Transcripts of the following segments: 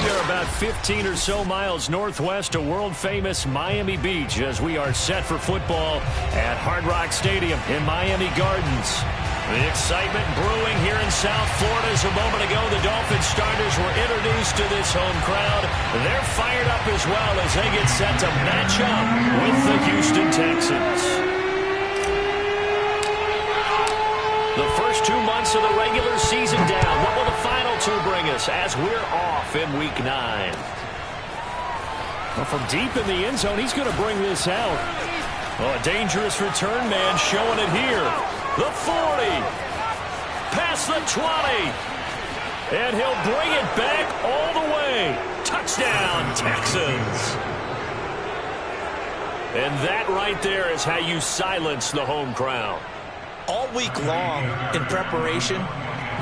We are about 15 or so miles northwest of world-famous Miami Beach as we are set for football at Hard Rock Stadium in Miami Gardens. The excitement brewing here in South Florida as a moment ago the Dolphins starters were introduced to this home crowd. They're fired up as well as they get set to match up with the Houston Texans. The first 2 months of the regular season down. What will the final two bring us as we're off in Week 9? Well, from deep in the end zone, he's going to bring this out. Oh, a dangerous return man showing it here. The 40. Past the 20. And he'll bring it back all the way. Touchdown, Texans. And that right there is how you silence the home crowd. All week long in preparation,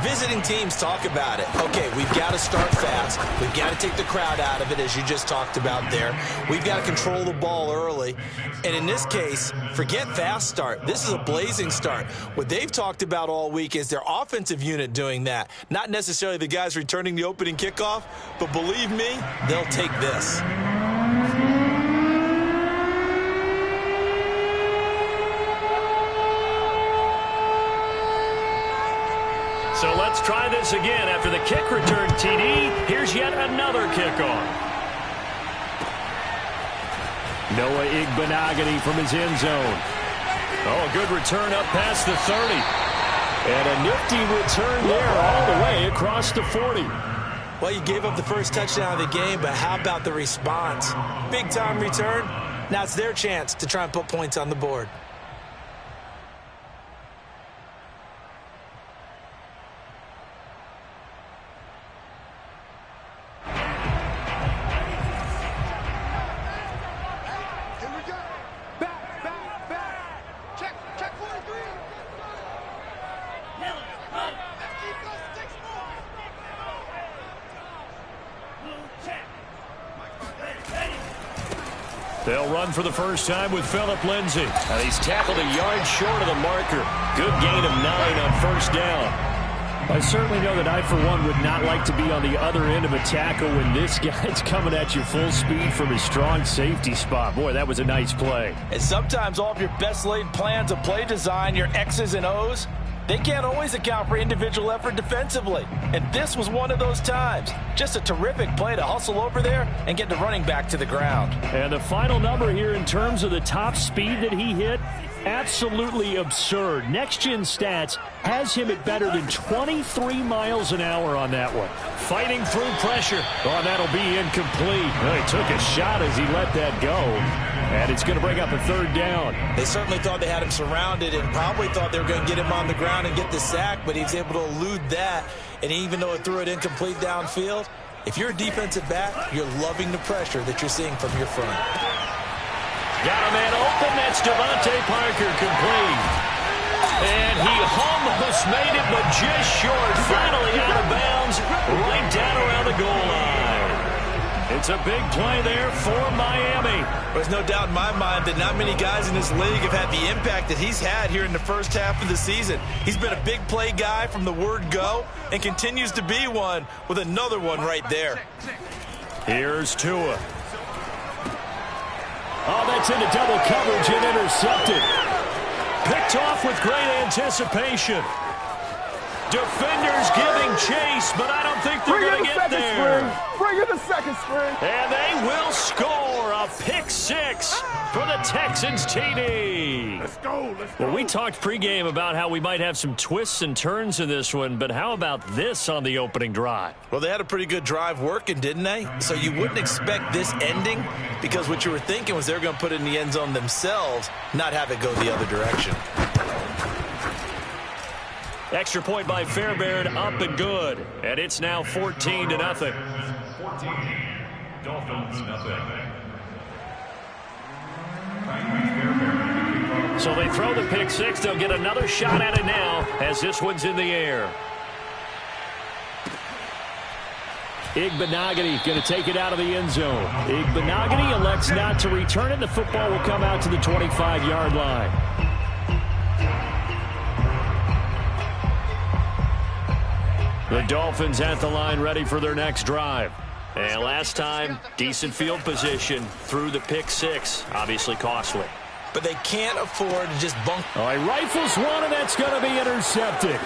visiting teams talk about it. Okay, we've got to start fast. We've got to take the crowd out of it, as you just talked about there. We've got to control the ball early. And in this case, forget fast start. This is a blazing start. What they've talked about all week is their offensive unit doing that. Not necessarily the guys returning the opening kickoff, but believe me, they'll take this. So let's try this again. After the kick return TD, here's yet another kickoff. Noah Igbenogany from his end zone. Oh, a good return up past the 30. And a nifty return there all the way across the 40. Well, you gave up the first touchdown of the game, but how about the response? Big-time return. Now it's their chance to try and put points on the board. They'll run for the first time with Phillip Lindsay. He's tackled a yard short of the marker. Good gain of 9 on first down. I certainly know that I, for one, would not like to be on the other end of a tackle when this guy's coming at you full speed from his strong safety spot. Boy, that was a nice play. And sometimes all of your best laid plans of play design, your X's and O's, they can't always account for individual effort defensively. And this was one of those times. Just a terrific play to hustle over there and get the running back to the ground. And the final number here in terms of the top speed that he hit, absolutely absurd. Next Gen Stats has him at better than 23 miles an hour on that one. Fighting through pressure. Oh, that'll be incomplete. Well, he took a shot as he let that go. And it's going to bring up a third down. They certainly thought they had him surrounded and probably thought they were going to get him on the ground and get the sack, but he was able to elude that. And even though it threw it incomplete downfield, if you're a defensive back, you're loving the pressure that you're seeing from your front. Got a man open. That's Devontae Parker, complete. And he almost made it, but just short. Finally out of bounds, right down around the goal line. It's a big play there for Miami. There's no doubt in my mind that not many guys in this league have had the impact that he's had here in the first half of the season. He's been a big play guy from the word go and continues to be one with another one right there. Here's Tua. Oh, that's into double coverage and intercepted. Picked off with great anticipation. Defenders giving chase, but I don't think they're going to get there. Bring in the second string. And they will score a pick six for the Texans TD. Let's go. Well, we talked pregame about how we might have some twists and turns in this one, but how about this on the opening drive? Well, they had a pretty good drive working, didn't they? So you wouldn't expect this ending because what you were thinking was they were going to put it in the end zone themselves, not have it go the other direction. Extra point by Fairbairn, up and good. And it's now 14-0. 14, Dolphins, nothing. So they throw the pick six. They'll get another shot at it now as this one's in the air. Igbenogany going to take it out of the end zone. Igbenogany elects not to return it. The football will come out to the 25-yard line. The Dolphins at the line ready for their next drive. And last time, decent field position through the pick six. Obviously costly. But they can't afford to just bunk. All right, rifles one, and that's going to be intercepted.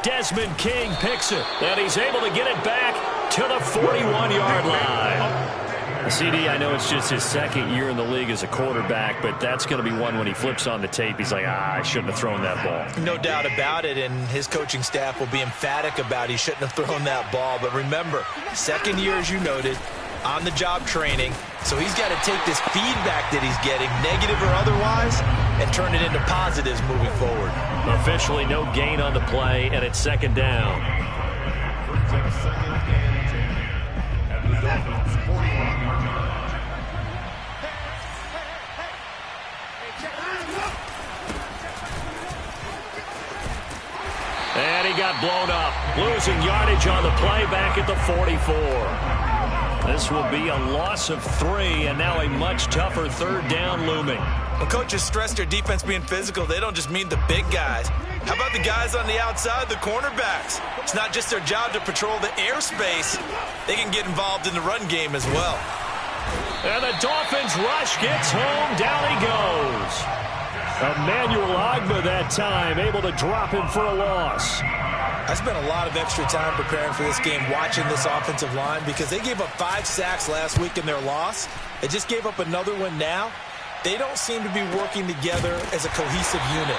Desmond King picks it, and he's able to get it back to the 41-yard line. CD, I know it's just his second year in the league as a quarterback, but that's going to be one when he flips on the tape. He's like, I shouldn't have thrown that ball. No doubt about it, and his coaching staff will be emphatic about he shouldn't have thrown that ball. But remember, second year, as you noted, on-the-job training. So he's got to take this feedback that he's getting, negative or otherwise, and turn it into positives moving forward. Officially no gain on the play, and it's second down. And he got blown up, losing yardage on the play back at the 44. This will be a loss of 3, and now a much tougher third down looming. When coaches stress their defense being physical, they don't just mean the big guys. How about the guys on the outside, the cornerbacks? It's not just their job to patrol the airspace. They can get involved in the run game as well. And the Dolphins rush gets home. Down he goes. Emmanuel Ogbah that time, able to drop him for a loss. I spent a lot of extra time preparing for this game, watching this offensive line, because they gave up 5 sacks last week in their loss. They just gave up another one now. They don't seem to be working together as a cohesive unit.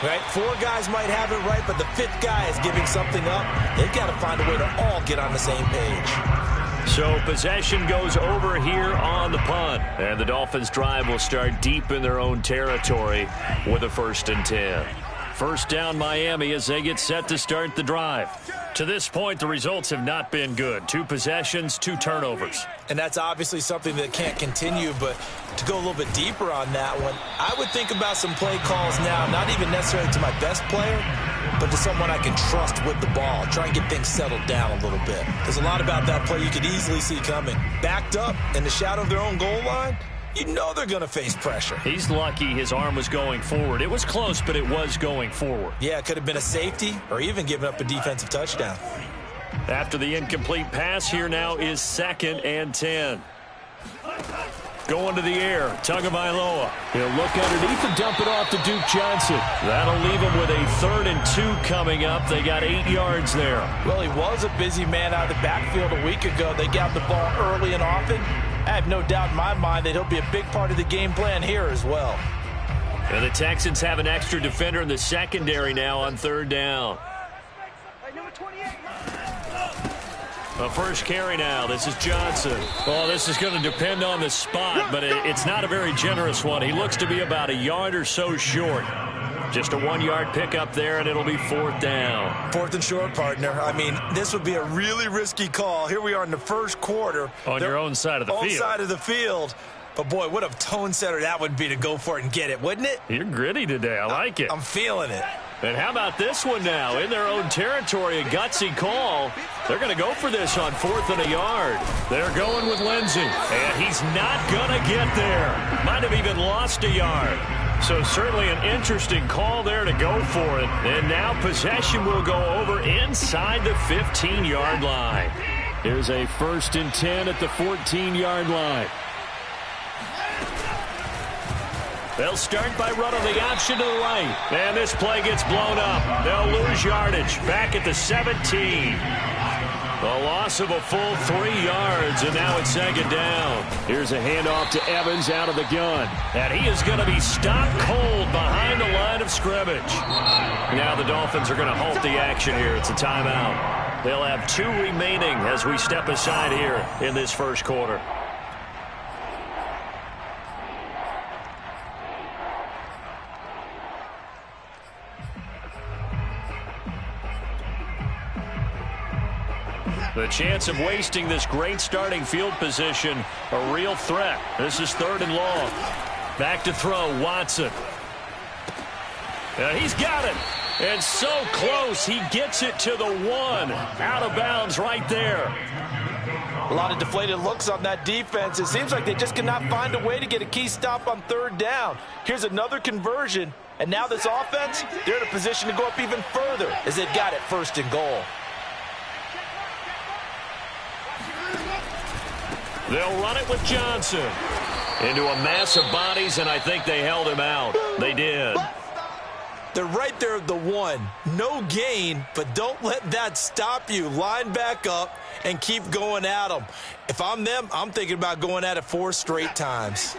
Right? 4 guys might have it right, but the 5th guy is giving something up. They've got to find a way to all get on the same page. So possession goes over here on the punt. And the Dolphins' drive will start deep in their own territory with a 1st and 10. First down Miami as they get set to start the drive. To this point, the results have not been good. 2 possessions, 2 turnovers. And that's obviously something that can't continue, but to go a little bit deeper on that one, I would think about some play calls now, not even necessarily to my best player, but to someone I can trust with the ball. Try and get things settled down a little bit. There's a lot about that play you could easily see coming. Backed up in the shadow of their own goal line, you know they're going to face pressure. He's lucky his arm was going forward. It was close, but it was going forward. Yeah, it could have been a safety or even given up a defensive touchdown. After the incomplete pass, here now is 2nd and 10. Going to the air, Tagovailoa. He'll look underneath and dump it off to Duke Johnson. That'll leave him with a 3rd and 2 coming up. They got 8 yards there. Well, he was a busy man out of the backfield a week ago. They got the ball early and often. I have no doubt in my mind that he'll be a big part of the game plan here as well. And the Texans have an extra defender in the secondary now on 3rd down. A first carry now. This is Johnson. Oh, this is going to depend on the spot, but it's not a very generous one. He looks to be about a yard or so short. Just a 1-yard pickup there, and it'll be 4th down. 4th and short, partner. I mean, this would be a really risky call. Here we are in the first quarter. On your own side of the field. Own side of the field. But, boy, what a tone setter that would be to go for it and get it, wouldn't it? You're gritty today. I like it. I'm feeling it. And how about this one now? In their own territory, a gutsy call. They're going to go for this on 4th and a yard. They're going with Lindsey. And he's not going to get there. Might have even lost a yard. So certainly an interesting call there to go for it. And now possession will go over inside the 15-yard line. Here's a 1st and 10 at the 14-yard line. They'll start by running the option to the right. And this play gets blown up. They'll lose yardage back at the 17. A loss of a full 3 yards, and now it's 2nd down. Here's a handoff to Evans out of the gun. And he is going to be stopped cold behind the line of scrimmage. Now the Dolphins are going to halt the action here. It's a timeout. They'll have 2 remaining as we step aside here in this first quarter. The chance of wasting this great starting field position, a real threat. This is 3rd and long. Back to throw, Watson. He's got it. And so close, he gets it to the 1. Out of bounds right there. A lot of deflated looks on that defense. It seems like they just cannot find a way to get a key stop on 3rd down. Here's another conversion. And now this offense, they're in a position to go up even further as they've got it 1st and goal. They'll run it with Johnson. Into a mass of bodies, and I think they held him out. They did. They're right there at the 1. No gain, but don't let that stop you. Line back up and keep going at them. If I'm them, I'm thinking about going at it 4 straight times.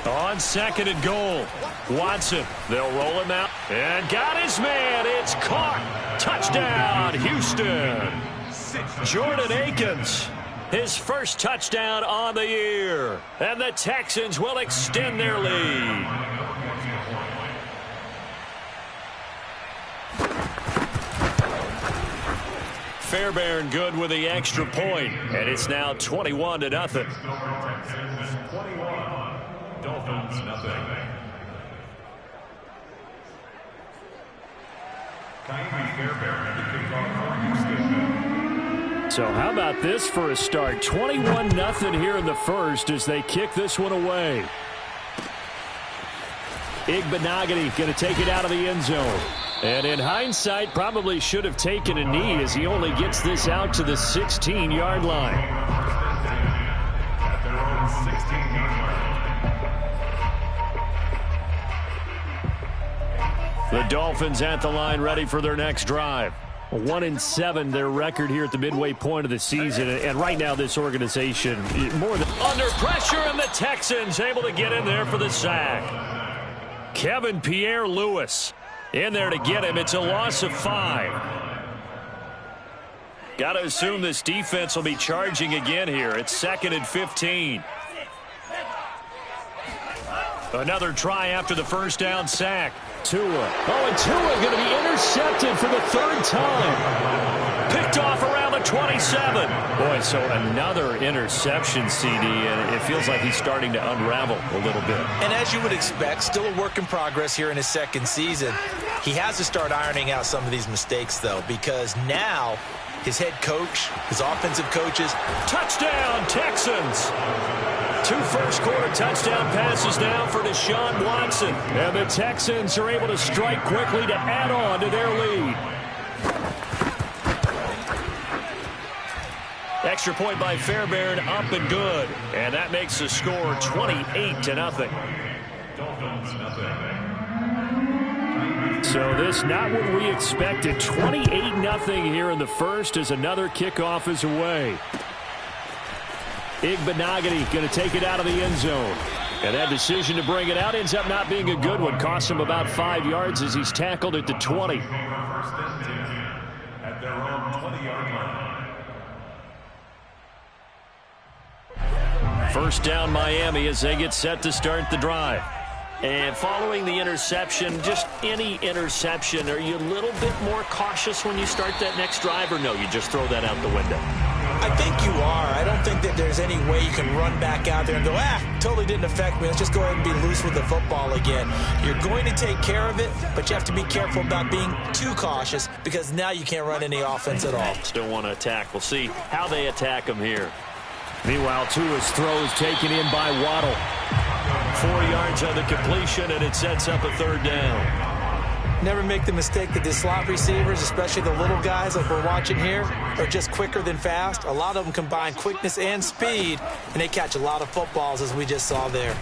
On 2nd and goal, Watson. They'll roll him out. And got his man. It's caught. Touchdown, Houston. Jordan Akins, his first touchdown on the year. And the Texans will extend their lead. Fairbairn good with the extra point, and it's now 21-0. Dolphins, nothing. So how about this for a start? 21-0 here in the first as they kick this one away. Igbenogany going to take it out of the end zone. And in hindsight, probably should have taken a knee as he only gets this out to the 16-yard line. At their own 16-yard line. The Dolphins at the line ready for their next drive. 1-7 their record here at the midway point of the season. And right now this organization more than under pressure, and the Texans able to get in there for the sack. Kevin Pierre-Louis in there to get him. It's a loss of 5. Got to assume this defense will be charging again here. It's 2nd and 15. Another try after the first down sack. Tua. Oh, and Tua going to be intercepted for the 3rd time. Picked off around the 27. Boy, so another interception, CD, and it feels like he's starting to unravel a little bit. And as you would expect, still a work in progress here in his 2nd season. He has to start ironing out some of these mistakes, though, because now his head coach, his offensive coaches. Touchdown, Texans! 2 first-quarter touchdown passes now for Deshaun Watson. And the Texans are able to strike quickly to add on to their lead. Extra point by Fairbairn, up and good. And that makes the score 28-0. Dolphins, nothing. So this not what we expected. 28-0 here in the first as another kickoff is away. Igbenogany going to take it out of the end zone. And that decision to bring it out ends up not being a good one. Costs him about 5 yards as he's tackled at the 20. First and 10 at their own 20-yard line. First down Miami as they get set to start the drive. And following the interception, just any interception, are you a little bit more cautious when you start that next drive, or no, you just throw that out the window? I think you are. I don't think that there's any way you can run back out there and go, totally didn't affect me. Let's just go ahead and be loose with the football again. You're going to take care of it, but you have to be careful about being too cautious because now you can't run any offense at all. Still want to attack. We'll see how they attack him here. Meanwhile, Tua's throw is taken in by Waddle. 4 yards on the completion, and it sets up a 3rd down. Never make the mistake that the slot receivers, especially the little guys like we're watching here, are just quicker than fast. A lot of them combine quickness and speed, and they catch a lot of footballs, as we just saw there.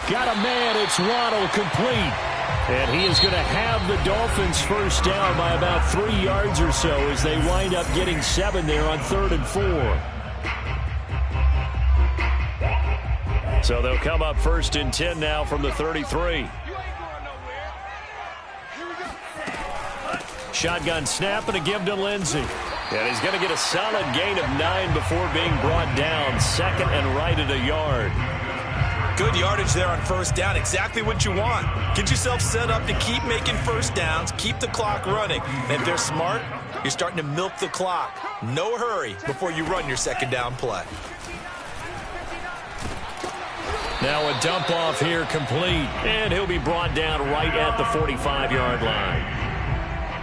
Got a man. It's Waddle, complete. And he is going to have the Dolphins first down by about 3 yards or so as they wind up getting 7 there on 3rd and 4. So they'll come up 1st and 10 now from the 33. Shotgun snap and a give to Lindsey. And he's going to get a solid gain of 9 before being brought down. 2nd and right at a yard. Good yardage there on 1st down. Exactly what you want. Get yourself set up to keep making 1st downs. Keep the clock running. And if they're smart, you're starting to milk the clock. No hurry before you run your 2nd down play. Now a dump off here complete. And he'll be brought down right at the 45-yard line.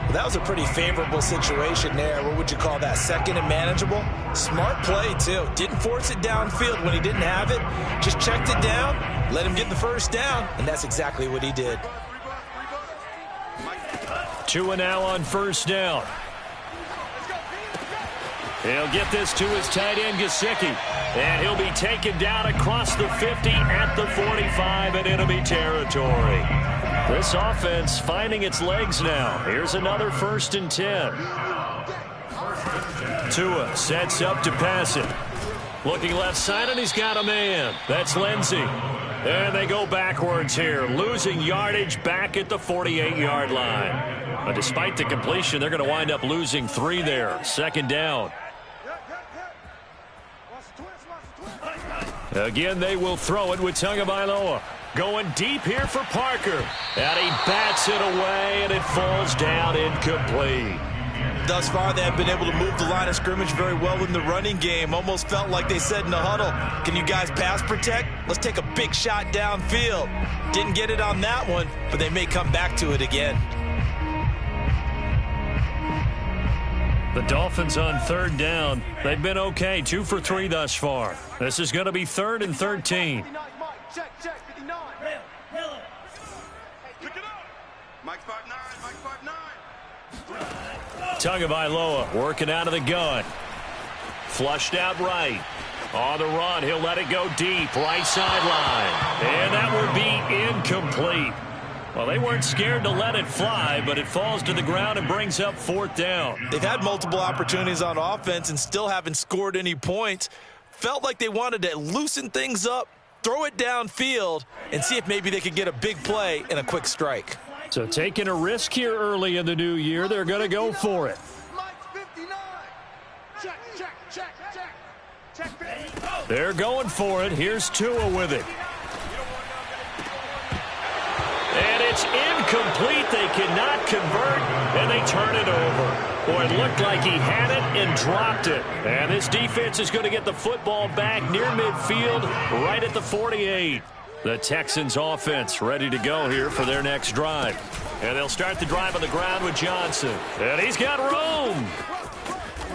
Well, that was a pretty favorable situation there. What would you call that? 2nd and manageable? Smart play, too. Didn't force it downfield when he didn't have it. Just checked it down, let him get the 1st down, and that's exactly what he did. Tua now on first down. He'll get this to his tight end, Gesicki. And he'll be taken down across the 50 at the 45 in enemy territory. This offense finding its legs now. Here's another 1st and 10. Tua sets up to pass it. Looking left side, and he's got a man. That's Lindsey. And they go backwards here, losing yardage back at the 48-yard line. But despite the completion, they're going to wind up losing 3 there. 2nd down. Again, they will throw it with Tagovailoa. Going deep here for Parker. And he bats it away, and it falls down incomplete. Thus far, they have been able to move the line of scrimmage very well in the running game. Almost felt like they said in the huddle, can you guys pass protect? Let's take a big shot downfield. Didn't get it on that one, but they may come back to it again. The Dolphins on 3rd down. They've been okay, 2 for 3 thus far. This is going to be 3rd and 13. Tagovailoa working out of the gun. Flushed out right. On the run, he'll let it go deep, right sideline. And that will be incomplete. Well, they weren't scared to let it fly, but it falls to the ground and brings up 4th down. They've had multiple opportunities on offense and still haven't scored any points. Felt like they wanted to loosen things up, throw it downfield, and see if maybe they could get a big play and a quick strike. So taking a risk here early in the new year, they're going to go for it. They're going for it. Here's Tua with it. And it's incomplete. They cannot convert, and they turn it over. Boy, it looked like he had it and dropped it. And this defense is going to get the football back near midfield, right at the 48. The Texans offense ready to go here for their next drive. And they'll start the drive on the ground with Johnson. And he's got room.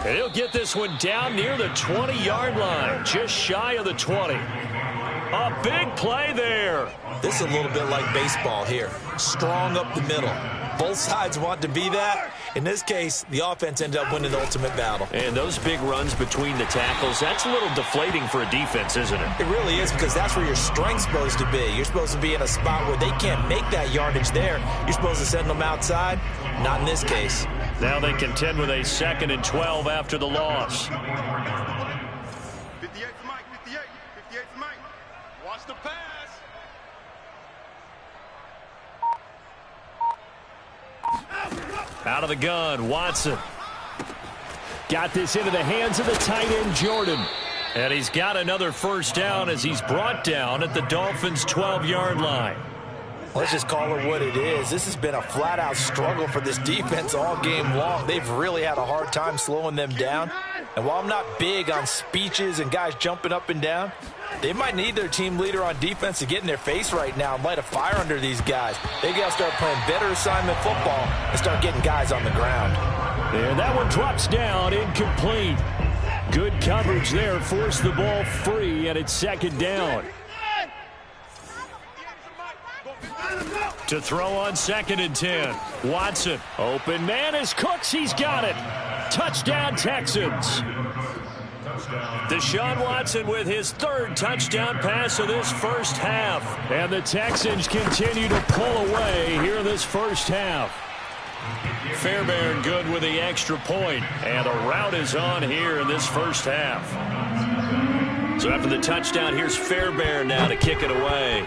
And he'll get this one down near the 20-yard line, just shy of the 20. A big play there. This is a little bit like baseball here. Strong up the middle. Both sides want to be that. In this case, the offense ended up winning the ultimate battle. And those big runs between the tackles, that's a little deflating for a defense, isn't it? It really is, because that's where your strength's supposed to be. You're supposed to be in a spot where they can't make that yardage there. You're supposed to send them outside. Not in this case. Now they contend with a 2nd and 12 after the loss. 58 Mike, 58 Mike. Watch the pass. Out of the gun, Watson. Got this into the hands of the tight end, Jordan. And he's got another 1st down as he's brought down at the Dolphins' 12-yard line. Let's just call it what it is. This has been a flat-out struggle for this defense all game long. They've really had a hard time slowing them down. And while I'm not big on speeches and guys jumping up and down, they might need their team leader on defense to get in their face right now and light a fire under these guys. They got to start playing better assignment football and start getting guys on the ground. And that one drops down, incomplete. Good coverage there, forced the ball free, and it's 2nd down. To throw on 2nd and 10. Watson, open man is Cooks. He's got it. Touchdown, Texans. Deshaun Watson with his 3rd touchdown pass of this first half. And the Texans continue to pull away here in this first half. Fairbairn good with the extra point. And the route is on here in this first half. So after the touchdown, here's Fairbairn now to kick it away.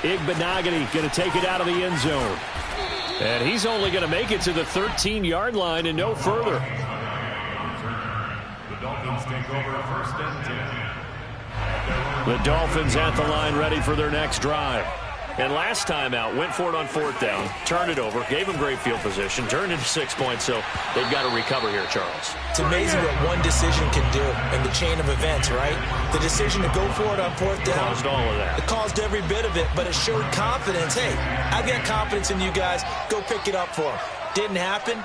Igbenogany going to take it out of the end zone. And he's only going to make it to the 13-yard line and no further. The Dolphins take over 1st and 10. The Dolphins at the line ready for their next drive. And last time out, went for it on 4th down, turned it over, gave them great field position, turned into 6 points, so they've got to recover here, Charles. It's amazing what one decision can do in the chain of events, right? The decision to go for it on 4th down. Caused all of that. It caused every bit of it, but it showed confidence. Hey, I've got confidence in you guys. Go pick it up for them. Didn't happen.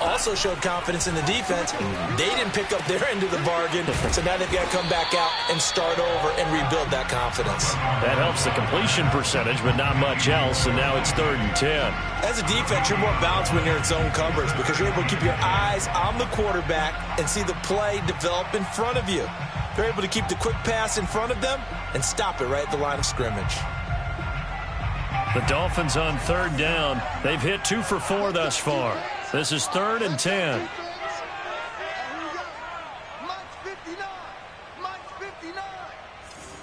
Also showed confidence in the defense. They didn't pick up their end of the bargain, so now they've got to come back out and start over and rebuild that confidence. That helps the completion percentage, but not much else, and now it's 3rd and 10. As a defense, you're more balanced when you're in zone coverage because you're able to keep your eyes on the quarterback and see the play develop in front of you. They're able to keep the quick pass in front of them and stop it right at the line of scrimmage. The Dolphins on 3rd down. They've hit 2 for 4 thus far. This is 3rd and 10.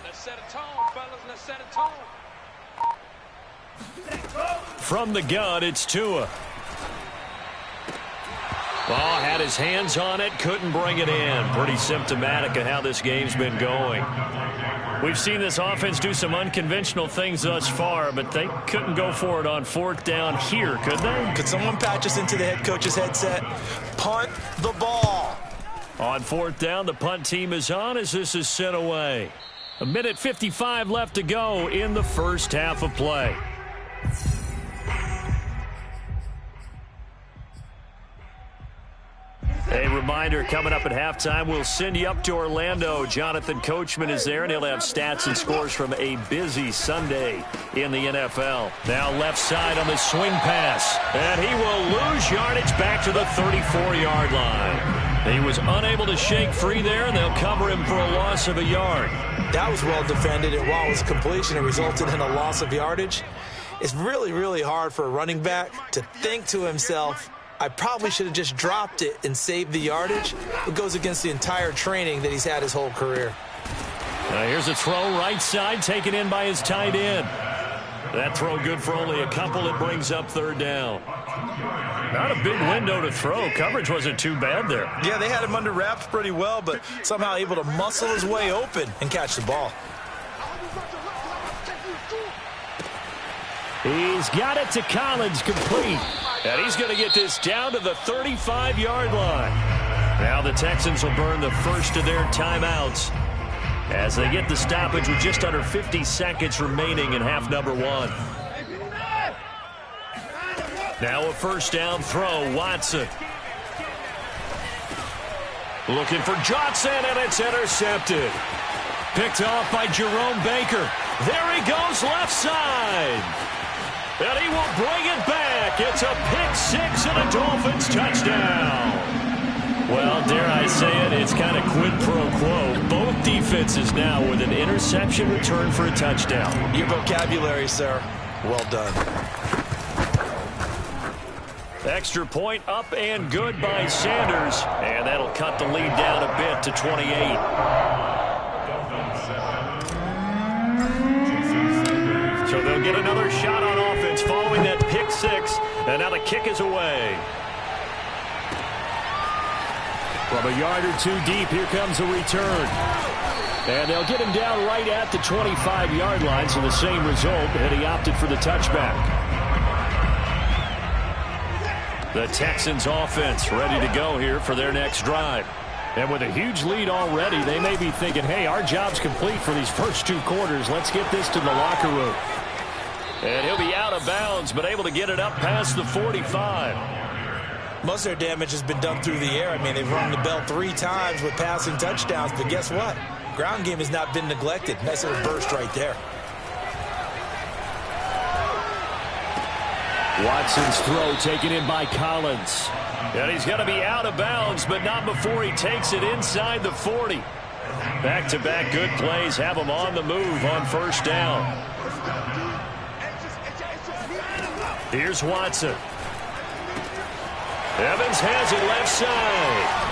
Let's set a tone, fellas. Let's set a tone. From the gun, it's Tua. Ball had his hands on it, couldn't bring it in. Pretty symptomatic of how this game's been going. We've seen this offense do some unconventional things thus far, but they couldn't go for it on 4th down here, could they? Could someone patch us into the head coach's headset? Punt the ball. On 4th down, the punt team is on as this is sent away. 1:55 left to go in the first half of play. A reminder, coming up at halftime, we'll send you up to Orlando. Jonathan Coachman is there, and he'll have stats and scores from a busy Sunday in the NFL. Now left side on the swing pass, and he will lose yardage back to the 34-yard line. He was unable to shake free there, and they'll cover him for a loss of a yard. That was well defended, and while it was completion, it resulted in a loss of yardage. It's really, really hard for a running back to think to himself, I probably should have just dropped it and saved the yardage. It goes against the entire training that he's had his whole career. Here's a throw right side taken in by his tight end. That throw good for only a couple. It brings up 3rd down. Not a big window to throw. Coverage wasn't too bad there. Yeah, they had him under wraps pretty well, but somehow able to muscle his way open and catch the ball. He's got it to Collins, complete. And he's going to get this down to the 35-yard line. Now the Texans will burn the first of their timeouts as they get the stoppage with just under 50 seconds remaining in half number 1. Now a first down throw, Watson. Looking for Johnson, and it's intercepted. Picked off by Jerome Baker. There he goes, left side. And he will bring it back. It's a pick 6 and a Dolphins touchdown. Well, dare I say it, it's kind of quid pro quo. Both defenses now with an interception return for a touchdown. Your vocabulary, sir. Well done. Extra point up and good by Sanders. And that'll cut the lead down a bit to 28. So they'll get another shot on offense following that pick 6. And now the kick is away. From a yard or 2 deep, here comes a return. And they'll get him down right at the 25-yard line, so the same result, and he opted for the touchback. The Texans offense ready to go here for their next drive. And with a huge lead already, they may be thinking, hey, our job's complete for these first 2 quarters. Let's get this to the locker room. And he'll be out of bounds, but able to get it up past the 45. Most of their damage has been done through the air. I mean, they've rung the bell 3 times with passing touchdowns, but guess what? Ground game has not been neglected. Nice little burst right there. Watson's throw taken in by Collins. And he's going to be out of bounds, but not before he takes it inside the 40. Back-to-back good plays have him on the move on first down. Here's Watson. Evans has it left side.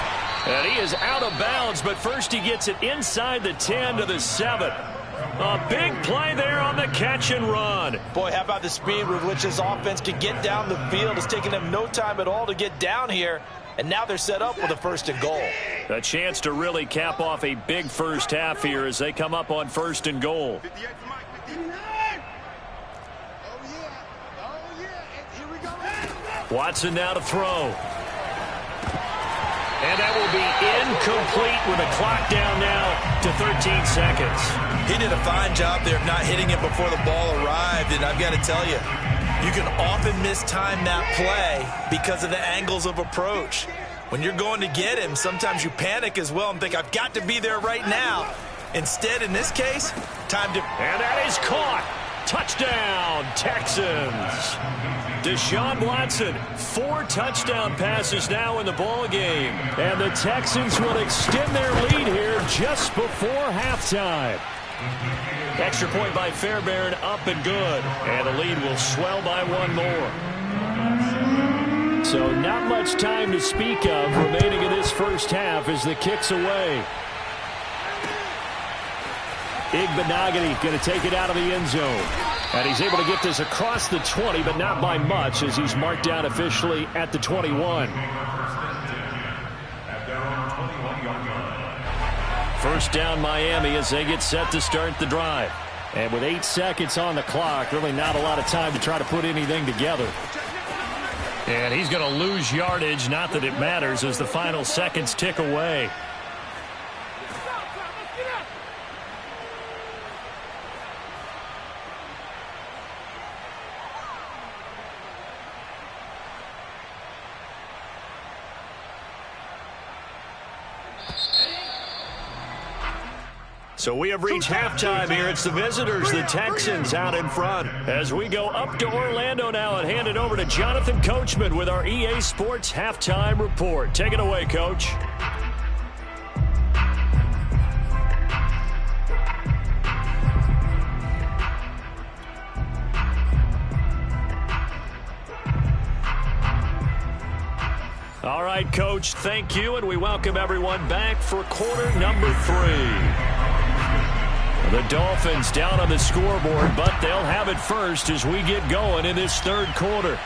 And he is out of bounds, but first he gets it inside the 10 to the 7. A big play there on the catch and run. Boy, how about the speed with which this offense can get down the field? It's taken them no time at all to get down here, and now they're set up with a 1st and goal. A chance to really cap off a big first half here as they come up on 1st and goal. Watson now to throw. And that will be incomplete with a clock down now to 13 seconds. He did a fine job there of not hitting it before the ball arrived, and I've got to tell you, You can often mistime that play because of the angles of approach. When you're going to get him, sometimes you panic as well and think, I've got to be there right now. Instead, in this case, time to... And that is caught. Touchdown, Texans. Deshaun Watson, 4 touchdown passes now in the ball game. And the Texans will extend their lead here just before halftime. Extra point by Fairbairn, up and good. And the lead will swell by 1 more. So not much time to speak of remaining in this first half as the kick's away. Igbenogany going to take it out of the end zone. And he's able to get this across the 20, but not by much as he's marked down officially at the 21. First down Miami as they get set to start the drive. And with 8 seconds on the clock, really not a lot of time to try to put anything together. And he's going to lose yardage, not that it matters, as the final seconds tick away. So we have reached halftime here. It's the visitors, the Texans, out in front. As we go up to Orlando now and hand it over to Jonathan Coachman with our EA Sports Halftime Report. Take it away, Coach. All right, Coach, thank you, and we welcome everyone back for quarter number 3. The Dolphins down on the scoreboard, but they'll have it first as we get going in this third quarter.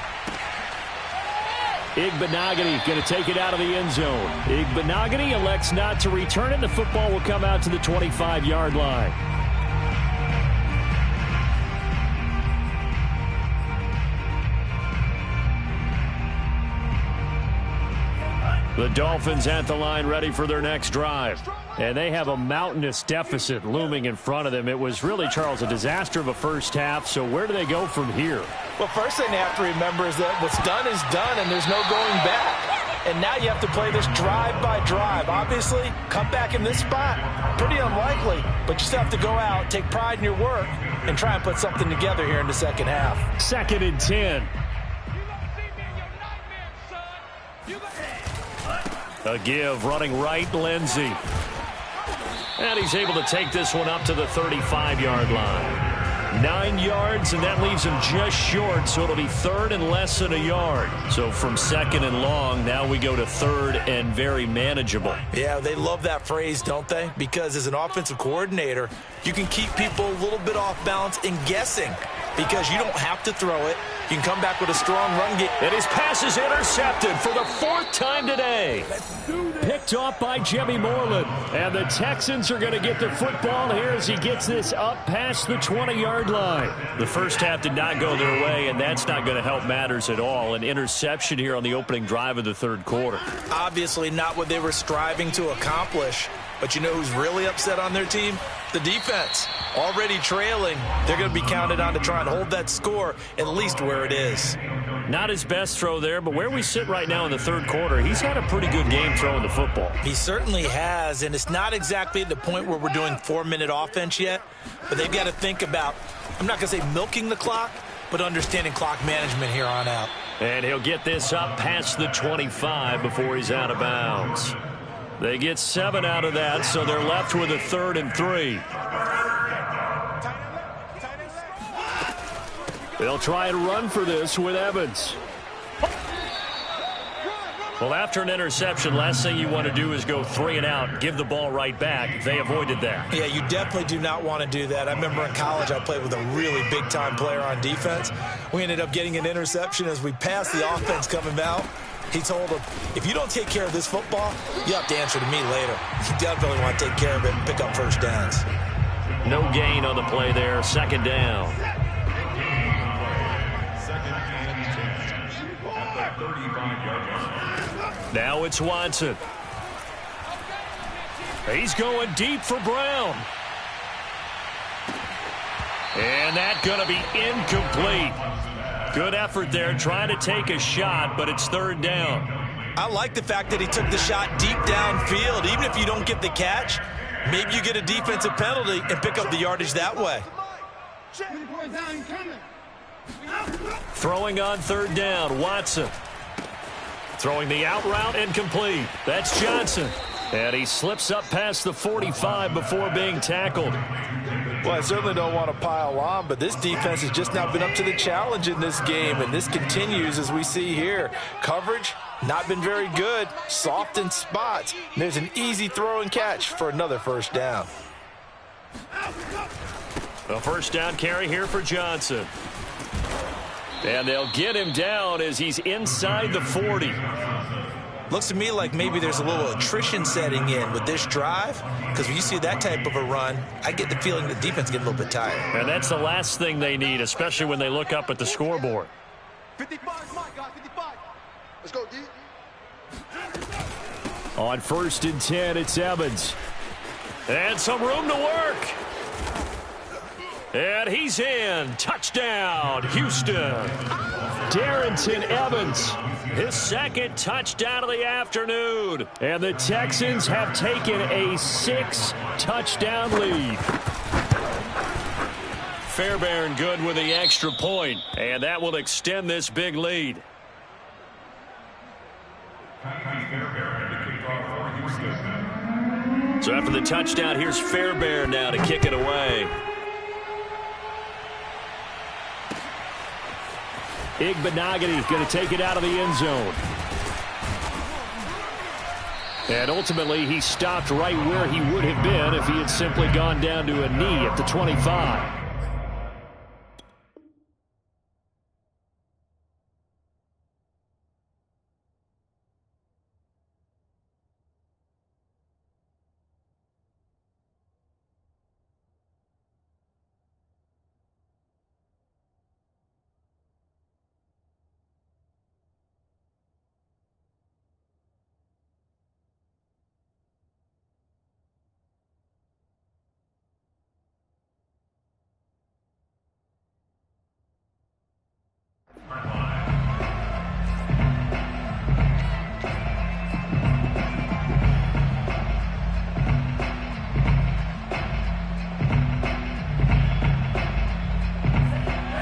Igbenogany going to take it out of the end zone. Igbenogany elects not to return it. The football will come out to the 25-yard line. The Dolphins at the line ready for their next drive. And they have a mountainous deficit looming in front of them. It was really, Charles, a disaster of a first half. So where do they go from here? Well, first thing they have to remember is that what's done is done and there's no going back. And now you have to play this drive by drive. Obviously, come back in this spot, pretty unlikely. But you still have to go out, take pride in your work, and try and put something together here in the second half. 2nd and 10. A give, running right, Lindsey. And he's able to take this one up to the 35-yard line. 9 yards, and that leaves him just short, so it'll be 3rd and less than a yard. So from 2nd and long, now we go to 3rd and very manageable. Yeah, they love that phrase, don't they? Because as an offensive coordinator, you can keep people a little bit off balance and guessing because you don't have to throw it. You can come back with a strong run game. And his pass is intercepted for the 4th time today. Picked off by Jimmy Moreland. And the Texans are going to get the football here as he gets this up past the 20-yard line. The first half did not go their way, and that's not going to help matters at all. An interception here on the opening drive of the third quarter. Obviously not what they were striving to accomplish. But you know who's really upset on their team? The defense. Already trailing. They're going to be counted on to try and hold that score at least where it is. Not his best throw there, but where we sit right now in the third quarter, he's had a pretty good game throwing the football. He certainly has, and it's not exactly at the point where we're doing 4-minute offense yet, but they've got to think about, I'm not going to say milking the clock, but understanding clock management here on out. And he'll get this up past the 25 before he's out of bounds. They get 7 out of that, so they're left with a 3rd and 3. They'll try and run for this with Evans. Well, after an interception, last thing you want to do is go 3 and out, give the ball right back. They avoided that. Yeah, you definitely do not want to do that. I remember in college I played with a really big-time player on defense. We ended up getting an interception as we passed the offense coming out. He told him, if you don't take care of this football, you have to answer to me later. You definitely want to take care of it and pick up first downs. No gain on the play there. 2nd down. Now it's Watson. He's going deep for Brown. And that's going to be incomplete. Good effort there, trying to take a shot, but it's third down. I like the fact that he took the shot deep downfield. Even if you don't get the catch, maybe you get a defensive penalty and pick up the yardage that way. Throwing on third down, Watson. Throwing the out route incomplete. That's Johnson. And he slips up past the 45 before being tackled. Well, I certainly don't want to pile on, but this defense has just not been up to the challenge in this game, and this continues as we see here. Coverage, not been very good, soft in spots. And there's an easy throw and catch for another first down. A first down carry here for Johnson. And they'll get him down as he's inside the 40. Looks to me like maybe there's a little attrition setting in with this drive, because when you see that type of a run, I get the feeling the defense gets a little bit tired. And that's the last thing they need, especially when they look up at the scoreboard. 55 is mine, guys, 55. Let's go, D. On 1st and 10, it's Evans. And some room to work. And he's in. Touchdown, Houston. Darrington Evans, his second touchdown of the afternoon. And the Texans have taken a 6-touchdown lead. Fairbairn good with the extra point, and that will extend this big lead. So after the touchdown, here's Fairbairn now to kick it away. Igbenogany going to take it out of the end zone. And ultimately, he stopped right where he would have been if he had simply gone down to a knee at the 25.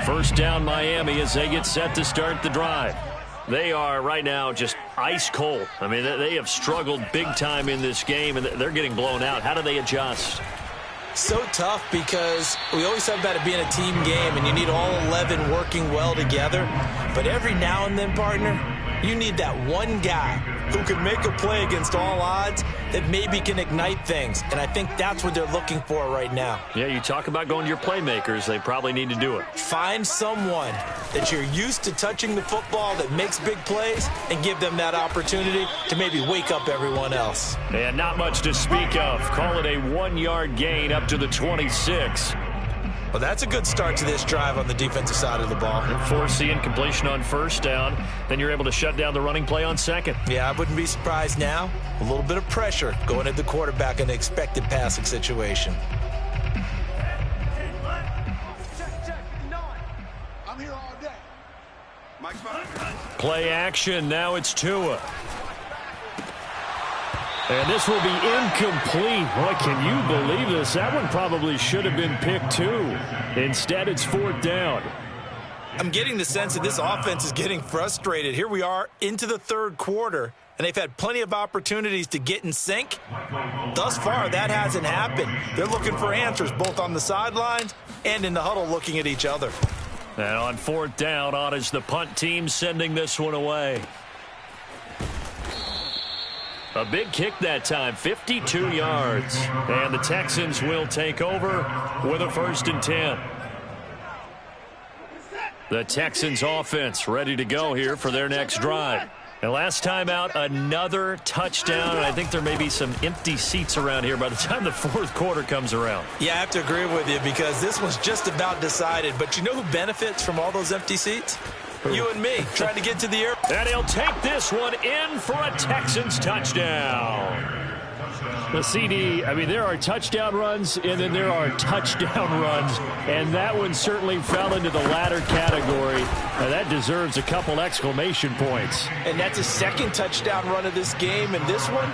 First down Miami as they get set to start the drive. They are right now just ice cold. I mean, they have struggled big time in this game, and they're getting blown out. How do they adjust? So tough because we always talk about it being a team game, and you need all 11 working well together. But every now and then, partner, you need that one guy who can make a play against all odds that maybe can ignite things. And I think that's what they're looking for right now. Yeah, you talk about going to your playmakers. They probably need to do it. Find someone that you're used to touching the football that makes big plays and give them that opportunity to maybe wake up everyone else. And not much to speak of. Call it a 1-yard gain up to the 26. Well, that's a good start to this drive on the defensive side of the ball. Force the incompletion on first down. Then you're able to shut down the running play on second. Yeah, I wouldn't be surprised now. A little bit of pressure going at the quarterback in an expected passing situation. I'm here all day. Mike's fine. Play action. Now it's Tua. And this will be incomplete. Boy, can you believe this? That one probably should have been picked too. Instead, it's 4th down. I'm getting the sense that this offense is getting frustrated. Here we are into the third quarter, and they've had plenty of opportunities to get in sync. Thus far, that hasn't happened. They're looking for answers both on the sidelines and in the huddle looking at each other. And on 4th down, on is the punt team sending this one away. A big kick that time, 52 yards. And the Texans will take over with a 1st and 10. The Texans offense ready to go here for their next drive. And last time out, another touchdown. And I think there may be some empty seats around here by the time the 4th quarter comes around. Yeah, I have to agree with you because this was just about decided. But you know who benefits from all those empty seats? You and me, trying to get to the airport. And he'll take this one in for a Texans touchdown. The CD, I mean, there are touchdown runs, and then there are touchdown runs, and that one certainly fell into the latter category. That deserves a couple exclamation points. And that's a second touchdown run of this game, and this one,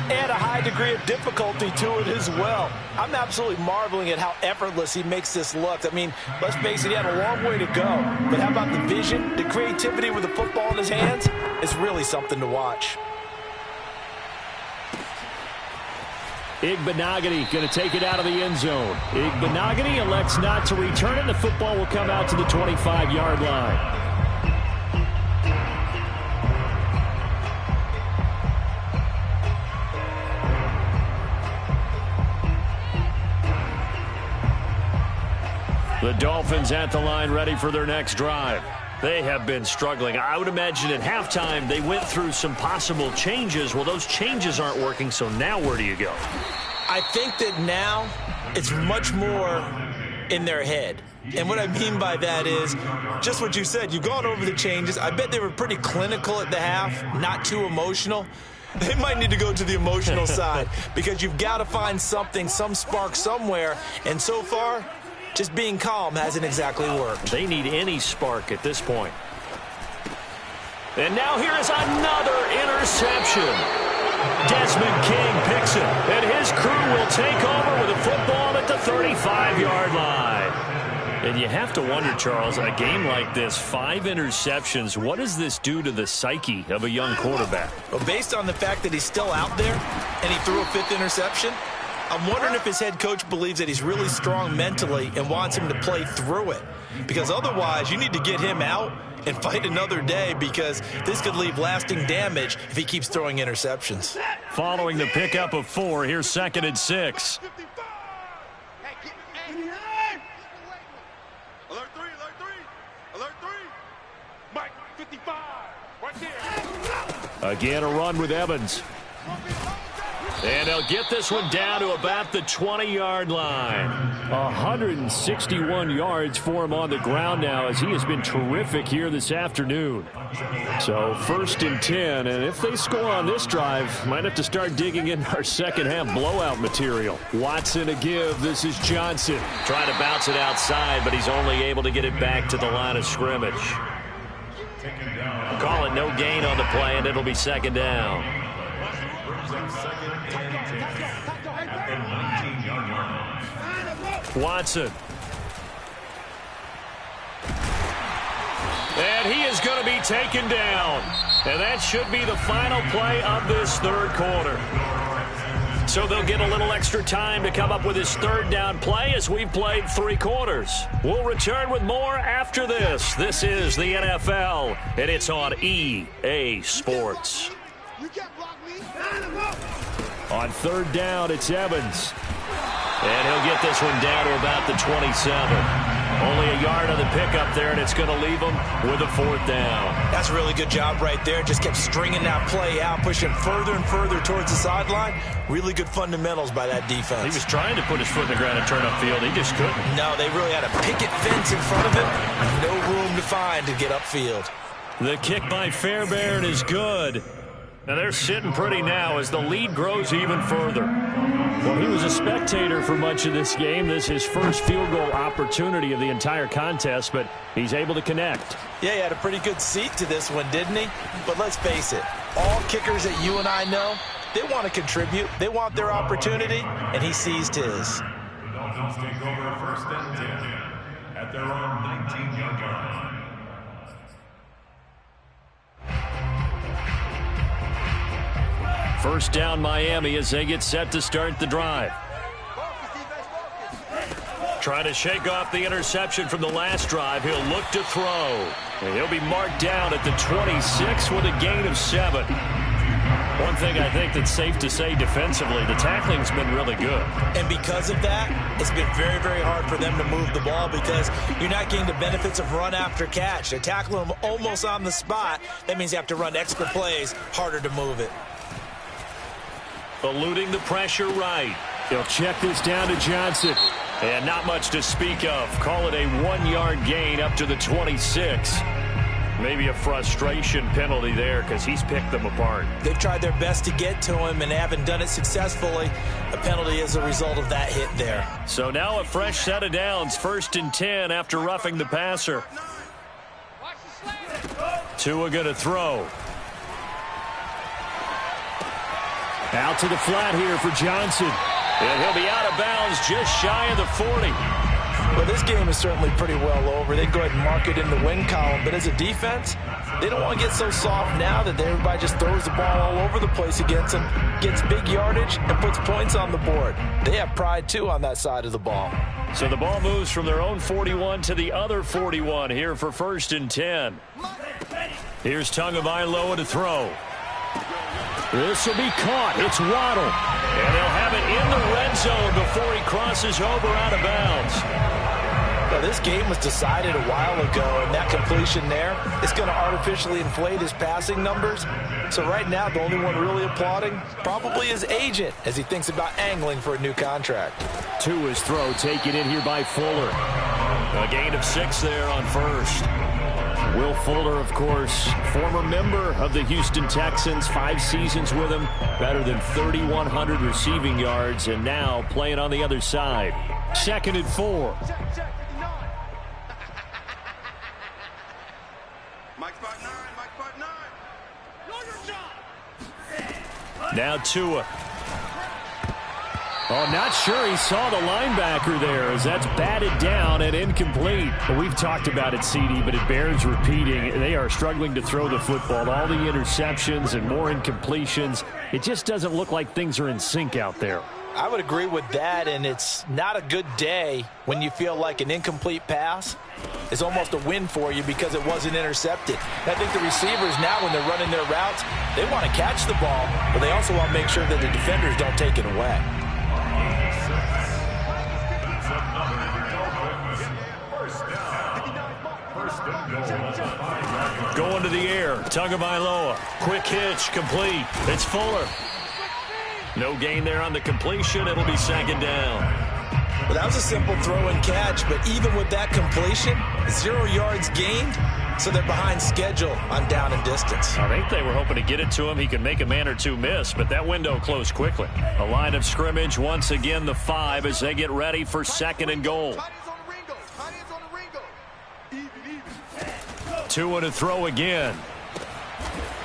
add a high degree of difficulty to it as well. I'm absolutely marveling at how effortless he makes this look. I mean, let's face it, he had a long way to go. But how about the vision, the creativity with the football in his hands? It's really something to watch. Igbenogany going to take it out of the end zone. Igbenogany elects not to return it. The football will come out to the 25-yard line. The Dolphins at the line, ready for their next drive. They have been struggling. I would imagine at halftime they went through some possible changes. Well, those changes aren't working, so now where do you go? I think that now it's much more in their head. And what I mean by that is just what you said. You've gone over the changes. I bet they were pretty clinical at the half, not too emotional. They might need to go to the emotional side because you've got to find something, some spark somewhere. And so far, just being calm hasn't exactly worked. They need any spark at this point. And now here is another interception. Desmond King picks it, and his crew will take over with a football at the 35-yard line. And you have to wonder, Charles, a game like this, 5 interceptions, what does this do to the psyche of a young quarterback? Well, based on the fact that he's still out there and he threw a 5th interception, I'm wondering if his head coach believes that he's really strong mentally and wants him to play through it. Because otherwise, you need to get him out and fight another day because this could leave lasting damage if he keeps throwing interceptions. Following the pickup of 4, here's 2nd and 6. Alert 3, alert 3, alert 3. Mike, 55, right there. Again, a run with Evans. And they'll get this one down to about the 20-yard line. 161 yards for him on the ground now as he has been terrific here this afternoon. So 1st and 10, and if they score on this drive, might have to start digging in our second half blowout material. Watson a give. This is Johnson. Trying to bounce it outside, but he's only able to get it back to the line of scrimmage. Call it no gain on the play, and it'll be 2nd down. Watson. And he is going to be taken down. And that should be the final play of this 3rd quarter. So they'll get a little extra time to come up with his 3rd down play as we've played 3 quarters. We'll return with more after this. This is the NFL, and it's on EA Sports. On 3rd down, it's Evans. And he'll get this one down to about the 27. Only a yard on the pickup there, and it's going to leave him with a 4th down. That's a really good job right there. Just kept stringing that play out, pushing further and further towards the sideline. Really good fundamentals by that defense. He was trying to put his foot in the ground and turn upfield. He just couldn't. No, they really had a picket fence in front of him. No room to find to get upfield. The kick by Fairbairn is good. Now they're sitting pretty now as the lead grows even further. Well, he was a spectator for much of this game. This is his first field goal opportunity of the entire contest, but he's able to connect. Yeah, he had a pretty good seat to this one, didn't he? But let's face it, all kickers that you and I know, they want to contribute. They want their opportunity, and he seized his. The Dolphins take over 1st and 10 at their own 19-yard line. First down Miami as they get set to start the drive. Trying to shake off the interception from the last drive. He'll look to throw. And he'll be marked down at the 26 with a gain of 7. One thing I think that's safe to say defensively, the tackling's been really good. And because of that, it's been very, very hard for them to move the ball because you're not getting the benefits of run after catch. They're tackling them almost on the spot. That means you have to run extra plays, harder to move it. Eluding the pressure right. He'll check this down to Johnson. And not much to speak of. Call it a 1-yard gain up to the 26. Maybe a frustration penalty there because he's picked them apart. They've tried their best to get to him and haven't done it successfully. A penalty is a result of that hit there. So now a fresh set of downs, 1st and 10 after roughing the passer. Tua going to throw. Out to the flat here for Johnson. And he'll be out of bounds just shy of the 40. Well, this game is certainly pretty well over. They go ahead and mark it in the win column. But as a defense, they don't want to get so soft now that everybody just throws the ball all over the place against them, gets big yardage, and puts points on the board. They have pride, too, on that side of the ball. So the ball moves from their own 41 to the other 41 here for 1st and 10. Here's Tagovailoa to throw. This will be caught. It's Waddle. And they'll have it in the red zone before he crosses over out of bounds. Well, this game was decided a while ago, and that completion there is going to artificially inflate his passing numbers. So right now, the only one really applauding probably his agent as he thinks about angling for a new contract. To his throw, taken in here by Fuller. A gain of 6 there on 1st. Will Fuller, of course, former member of the Houston Texans, 5 seasons with him, better than 3,100 receiving yards, and now playing on the other side. 2nd and 4. Now Tua. Oh, not sure he saw the linebacker there as that's batted down and incomplete. Well, we've talked about it, CD, but it bears repeating. They are struggling to throw the football. All the interceptions and more incompletions. It just doesn't look like things are in sync out there. I would agree with that, and it's not a good day when you feel like an incomplete pass is almost a win for you because it wasn't intercepted. I think the receivers now, when they're running their routes, they want to catch the ball, but they also want to make sure that the defenders don't take it away. Going to the air, Tagovailoa. Quick hitch, complete. It's Fuller. No gain there on the completion. It'll be 2nd down. Well, that was a simple throw and catch, but even with that completion, 0 yards gained, so they're behind schedule on down and distance. I think they were hoping to get it to him. He could make a man or two miss, but that window closed quickly. A line of scrimmage, once again the 5 as they get ready for 2nd and goal. Tua to throw again.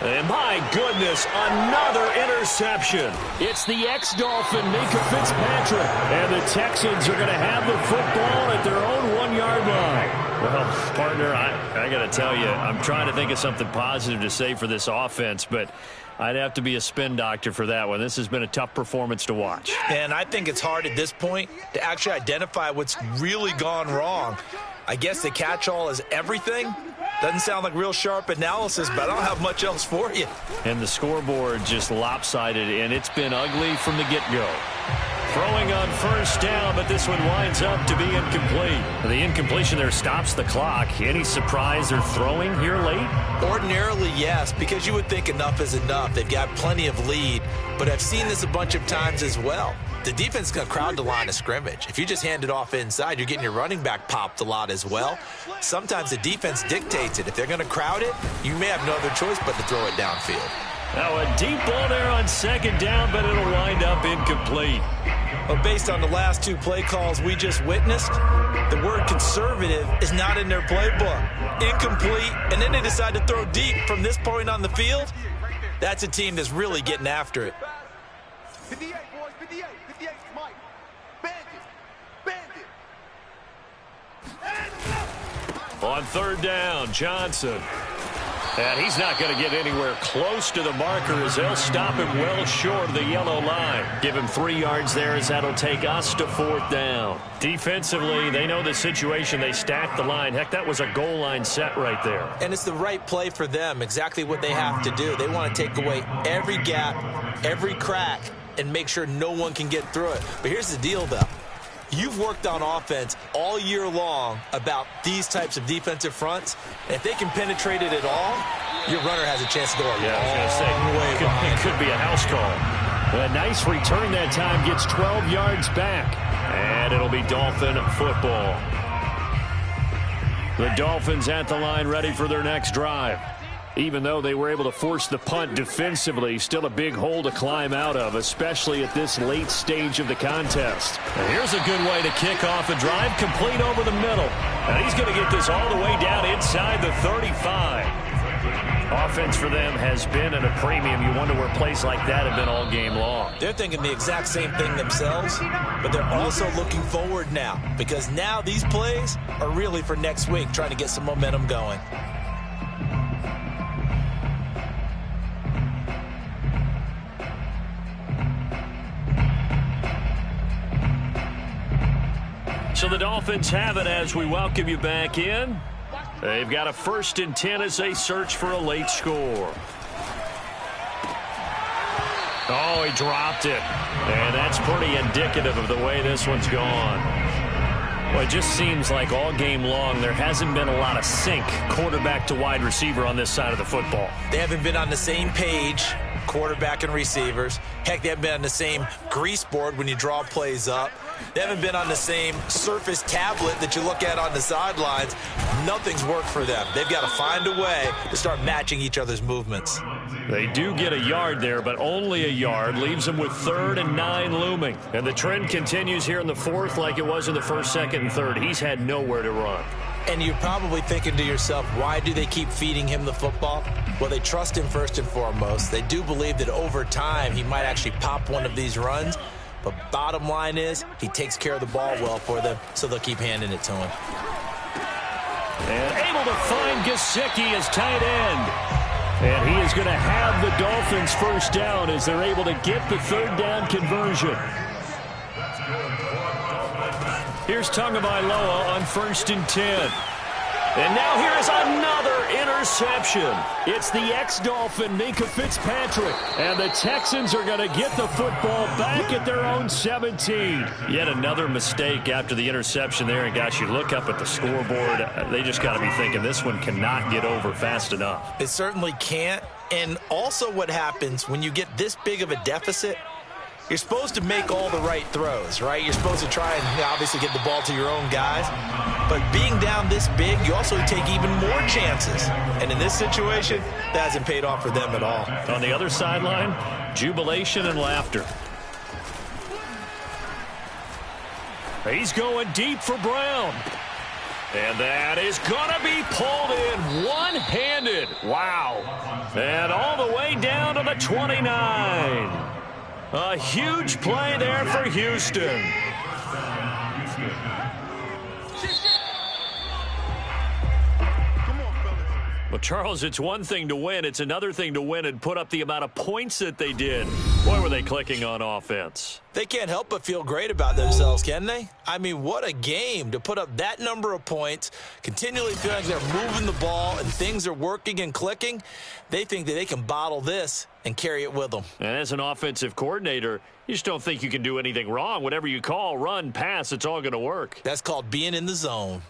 And my goodness, another interception. It's the ex-Dolphin, Minka Fitzpatrick. And the Texans are going to have the football at their own 1-yard line. Well, partner, I got to tell you, I'm trying to think of something positive to say for this offense, but I'd have to be a spin doctor for that one. This has been a tough performance to watch. And I think it's hard at this point to actually identify what's really gone wrong. I guess the catch-all is everything. Doesn't sound like real sharp analysis, but I don't have much else for you. And the scoreboard just lopsided, and it's been ugly from the get-go. Throwing on 1st down, but this one winds up to be incomplete. The incompletion there stops the clock. Any surprise they're throwing here late? Ordinarily, yes, because you would think enough is enough. They've got plenty of lead, but I've seen this a bunch of times as well. The defense is going to crowd the line of scrimmage. If you just hand it off inside, you're getting your running back popped a lot as well. Sometimes the defense dictates it. If they're going to crowd it, you may have no other choice but to throw it downfield. Now a deep ball there on 2nd down, but it'll wind up incomplete. Well, based on the last 2 play calls we just witnessed, the word conservative is not in their playbook. Incomplete, and then they decide to throw deep from this point on the field. That's a team that's really getting after it. 58, boys, 58, 58, Mike. Bandit. On 3rd down, Johnson. And he's not going to get anywhere close to the marker as they'll stop him well short of the yellow line. Give him 3 yards there as that'll take us to 4th down. Defensively, they know the situation. They stacked the line. Heck, that was a goal line set right there. And it's the right play for them, exactly what they have to do. They want to take away every gap, every crack, and make sure no one can get through it. But here's the deal, though. You've worked on offense all year long about these types of defensive fronts. And if they can penetrate it at all, your runner has a chance to go a long way behind. It could be a house call. A nice return that time, gets 12 yards back. And it'll be Dolphin football. The Dolphins at the line ready for their next drive. Even though they were able to force the punt defensively, still a big hole to climb out of, especially at this late stage of the contest. And here's a good way to kick off a drive, complete over the middle. And he's going to get this all the way down inside the 35. Offense for them has been at a premium. You wonder where plays like that have been all game long. They're thinking the exact same thing themselves, but they're also looking forward now, because now these plays are really for next week, trying to get some momentum going. So the Dolphins have it as we welcome you back in. They've got a 1st and 10 as they search for a late score. Oh, he dropped it. And that's pretty indicative of the way this one's gone. Well, it just seems like all game long there hasn't been a lot of sync quarterback to wide receiver on this side of the football. They haven't been on the same page, quarterback and receivers. Heck, they haven't been on the same grease board when you draw plays up. They haven't been on the same surface tablet that you look at on the sidelines. Nothing's worked for them. They've got to find a way to start matching each other's movements. They do get a yard there, but only a yard. Leaves them with 3rd and 9 looming. And the trend continues here in the 4th like it was in the 1st, 2nd, and 3rd. He's had nowhere to run. And you're probably thinking to yourself, why do they keep feeding him the football? Well, they trust him first and foremost. They do believe that over time he might actually pop one of these runs. But bottom line is, he takes care of the ball well for them, so they'll keep handing it to him. And able to find Gesicki as tight end. And he is going to have the Dolphins 1st down as they're able to get the 3rd down conversion. Here's Tagovailoa on 1st and 10. And now here is another interception. It's the ex-Dolphin, Minka Fitzpatrick. And the Texans are going to get the football back at their own 17. Yet another mistake after the interception there. And, gosh, you look up at the scoreboard. They just got to be thinking this one cannot get over fast enough. It certainly can't. And also what happens when you get this big of a deficit, you're supposed to make all the right throws, right? You're supposed to try and obviously get the ball to your own guys. But being down this big, you also take even more chances. And in this situation, that hasn't paid off for them at all. On the other sideline, jubilation and laughter. He's going deep for Brown. And that is going to be pulled in one-handed. Wow. And all the way down to the 29. A huge play there for Houston. Well, Charles, it's one thing to win. It's another thing to win and put up the amount of points that they did. Boy, were they clicking on offense. They can't help but feel great about themselves, can they? I mean, what a game to put up that number of points, continually feeling like they're moving the ball and things are working and clicking. They think that they can bottle this and carry it with them. And as an offensive coordinator, you just don't think you can do anything wrong. Whatever you call, run, pass, it's all going to work. That's called being in the zone.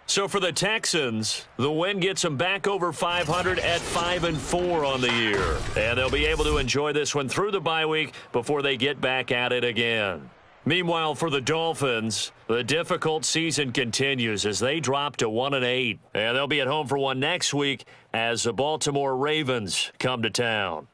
So for the Texans, the win gets them back over 500 at 5-4 on the year. And they'll be able to enjoy this one through the bye week before they get back at it again. Meanwhile, for the Dolphins, the difficult season continues as they drop to 1-8. And they'll be at home for one next week as the Baltimore Ravens come to town.